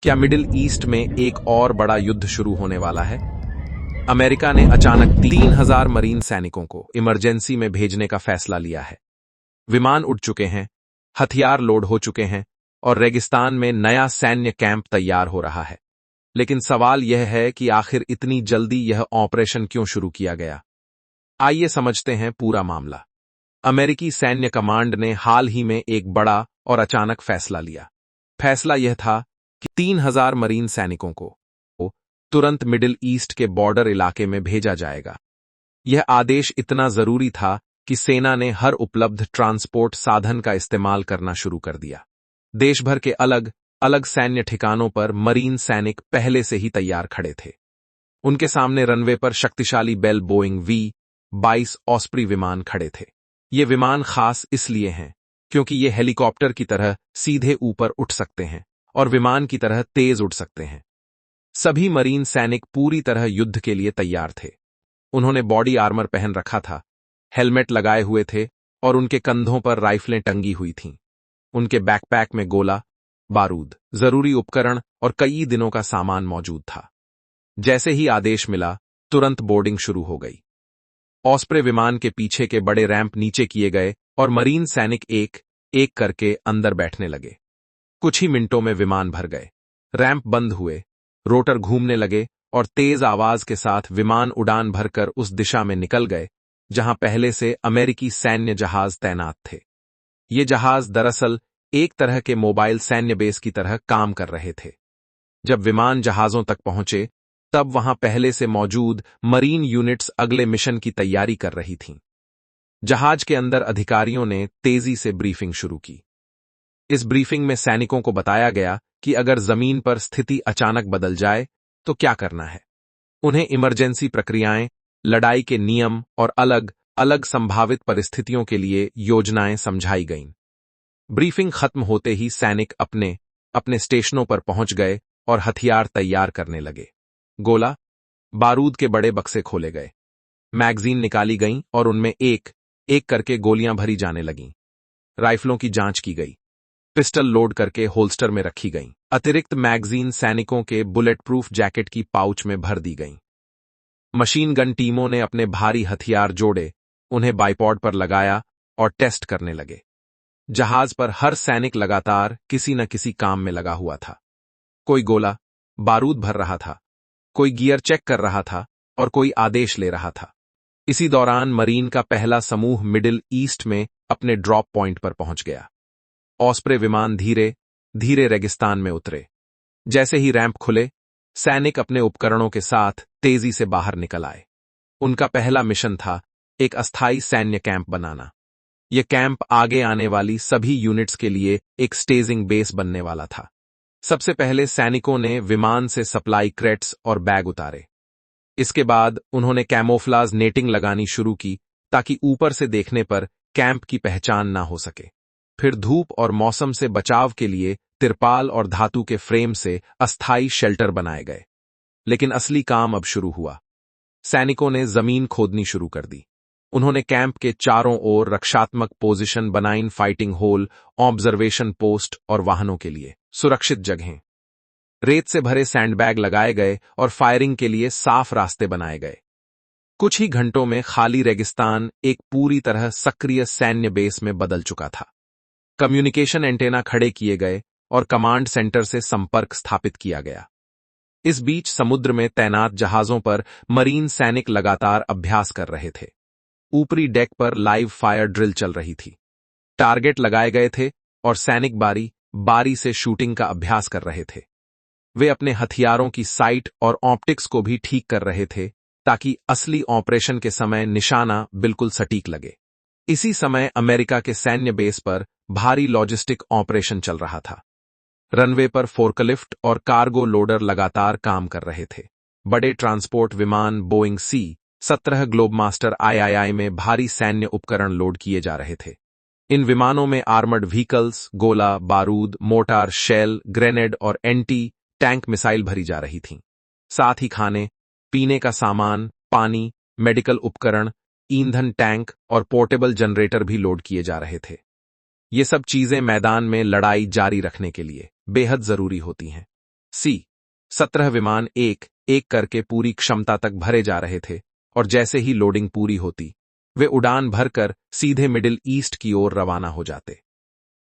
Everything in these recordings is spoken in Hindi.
क्या मिडिल ईस्ट में एक और बड़ा युद्ध शुरू होने वाला है? अमेरिका ने अचानक 3,000 मरीन सैनिकों को इमरजेंसी में भेजने का फैसला लिया है। विमान उड़ चुके हैं, हथियार लोड हो चुके हैं और रेगिस्तान में नया सैन्य कैंप तैयार हो रहा है। लेकिन सवाल यह है कि आखिर इतनी जल्दी यह ऑपरेशन क्यों शुरू किया गया? आइए समझते हैं पूरा मामला। अमेरिकी सैन्य कमांड ने हाल ही में एक बड़ा और अचानक फैसला लिया। फैसला यह था कि 3,000 मरीन सैनिकों को तुरंत मिडिल ईस्ट के बॉर्डर इलाके में भेजा जाएगा। यह आदेश इतना जरूरी था कि सेना ने हर उपलब्ध ट्रांसपोर्ट साधन का इस्तेमाल करना शुरू कर दिया। देश भर के अलग अलग सैन्य ठिकानों पर मरीन सैनिक पहले से ही तैयार खड़े थे। उनके सामने रनवे पर शक्तिशाली बेल बोइंग V-22 ऑस्प्री विमान खड़े थे। ये विमान खास इसलिए हैं क्योंकि ये हेलीकॉप्टर की तरह सीधे ऊपर उठ सकते हैं और विमान की तरह तेज उड़ सकते हैं। सभी मरीन सैनिक पूरी तरह युद्ध के लिए तैयार थे। उन्होंने बॉडी आर्मर पहन रखा था, हेलमेट लगाए हुए थे और उनके कंधों पर राइफलें टंगी हुई थीं। उनके बैकपैक में गोला, बारूद, जरूरी उपकरण और कई दिनों का सामान मौजूद था। जैसे ही आदेश मिला, तुरंत बोर्डिंग शुरू हो गई। ऑस्प्रे विमान के पीछे के बड़े रैंप नीचे किए गए और मरीन सैनिक एक एक करके अंदर बैठने लगे। कुछ ही मिनटों में विमान भर गए, रैंप बंद हुए, रोटर घूमने लगे और तेज आवाज के साथ विमान उड़ान भरकर उस दिशा में निकल गए जहां पहले से अमेरिकी सैन्य जहाज तैनात थे। ये जहाज दरअसल एक तरह के मोबाइल सैन्य बेस की तरह काम कर रहे थे। जब विमान जहाजों तक पहुंचे, तब वहां पहले से मौजूद मरीन यूनिट्स अगले मिशन की तैयारी कर रही थीं। जहाज के अंदर अधिकारियों ने तेजी से ब्रीफिंग शुरू की। इस ब्रीफिंग में सैनिकों को बताया गया कि अगर जमीन पर स्थिति अचानक बदल जाए तो क्या करना है। उन्हें इमरजेंसी प्रक्रियाएं, लड़ाई के नियम और अलग अलग संभावित परिस्थितियों के लिए योजनाएं समझाई गईं। ब्रीफिंग खत्म होते ही सैनिक अपने अपने स्टेशनों पर पहुंच गए और हथियार तैयार करने लगे। गोला, बारूद के बड़े बक्से खोले गए, मैगजीन निकाली गईं और उनमें एक एक करके गोलियां भरी जाने लगीं। राइफलों की जांच की गई, पिस्टल लोड करके होल्स्टर में रखी गईं। अतिरिक्त मैगजीन सैनिकों के बुलेट प्रूफ जैकेट की पाउच में भर दी गईं। मशीन गन टीमों ने अपने भारी हथियार जोड़े, उन्हें बाइपॉड पर लगाया और टेस्ट करने लगे। जहाज पर हर सैनिक लगातार किसी न किसी काम में लगा हुआ था। कोई गोला, बारूद भर रहा था, कोई गियर चेक कर रहा था और कोई आदेश ले रहा था। इसी दौरान मरीन का पहला समूह मिडिल ईस्ट में अपने ड्रॉप पॉइंट पर पहुंच गया। ऑस्प्रे विमान धीरे धीरे रेगिस्तान में उतरे। जैसे ही रैंप खुले, सैनिक अपने उपकरणों के साथ तेजी से बाहर निकल आए। उनका पहला मिशन था एक अस्थायी सैन्य कैंप बनाना। यह कैंप आगे आने वाली सभी यूनिट्स के लिए एक स्टेजिंग बेस बनने वाला था। सबसे पहले सैनिकों ने विमान से सप्लाई क्रेट्स और बैग उतारे। इसके बाद उन्होंने कैमोफ्लाज नेटिंग लगानी शुरू की ताकि ऊपर से देखने पर कैंप की पहचान ना हो सके। फिर धूप और मौसम से बचाव के लिए तिरपाल और धातु के फ्रेम से अस्थायी शेल्टर बनाए गए। लेकिन असली काम अब शुरू हुआ। सैनिकों ने जमीन खोदनी शुरू कर दी। उन्होंने कैंप के चारों ओर रक्षात्मक पोजीशन बनाई, फाइटिंग होल, ऑब्जर्वेशन पोस्ट और वाहनों के लिए सुरक्षित जगहें। रेत से भरे सैंडबैग लगाए गए और फायरिंग के लिए साफ रास्ते बनाए गए। कुछ ही घंटों में खाली रेगिस्तान एक पूरी तरह सक्रिय सैन्य बेस में बदल चुका था। कम्युनिकेशन एंटेना खड़े किए गए और कमांड सेंटर से संपर्क स्थापित किया गया। इस बीच समुद्र में तैनात जहाजों पर मरीन सैनिक लगातार अभ्यास कर रहे थे। ऊपरी डेक पर लाइव फायर ड्रिल चल रही थी। टारगेट लगाए गए थे और सैनिक बारी बारी से शूटिंग का अभ्यास कर रहे थे। वे अपने हथियारों की साइट और ऑप्टिक्स को भी ठीक कर रहे थे ताकि असली ऑपरेशन के समय निशाना बिल्कुल सटीक लगे। इसी समय अमेरिका के सैन्य बेस पर भारी लॉजिस्टिक ऑपरेशन चल रहा था। रनवे पर फोर्कलिफ्ट और कार्गो लोडर लगातार काम कर रहे थे। बड़े ट्रांसपोर्ट विमान बोइंग C-17 ग्लोबमास्टर III में भारी सैन्य उपकरण लोड किए जा रहे थे। इन विमानों में आर्मर्ड व्हीकल्स, गोला, बारूद, मोर्टार, शेल, ग्रेनेड और एंटी टैंक मिसाइल भरी जा रही थीं। साथ ही खाने पीने का सामान, पानी, मेडिकल उपकरण, ईंधन टैंक और पोर्टेबल जनरेटर भी लोड किए जा रहे थे। ये सब चीजें मैदान में लड़ाई जारी रखने के लिए बेहद जरूरी होती हैं। सी 17 विमान एक एक करके पूरी क्षमता तक भरे जा रहे थे और जैसे ही लोडिंग पूरी होती वे उड़ान भरकर सीधे मिडिल ईस्ट की ओर रवाना हो जाते।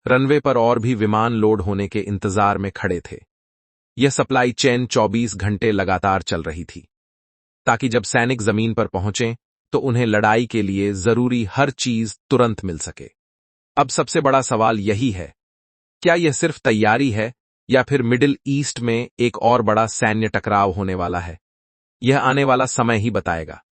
रनवे पर और भी विमान लोड होने के इंतजार में खड़े थे। यह सप्लाई चेन 24 घंटे लगातार चल रही थी ताकि जब सैनिक जमीन पर पहुंचें तो उन्हें लड़ाई के लिए जरूरी हर चीज तुरंत मिल सके। अब सबसे बड़ा सवाल यही है, क्या यह सिर्फ तैयारी है या फिर मिडिल ईस्ट में एक और बड़ा सैन्य टकराव होने वाला है? यह आने वाला समय ही बताएगा।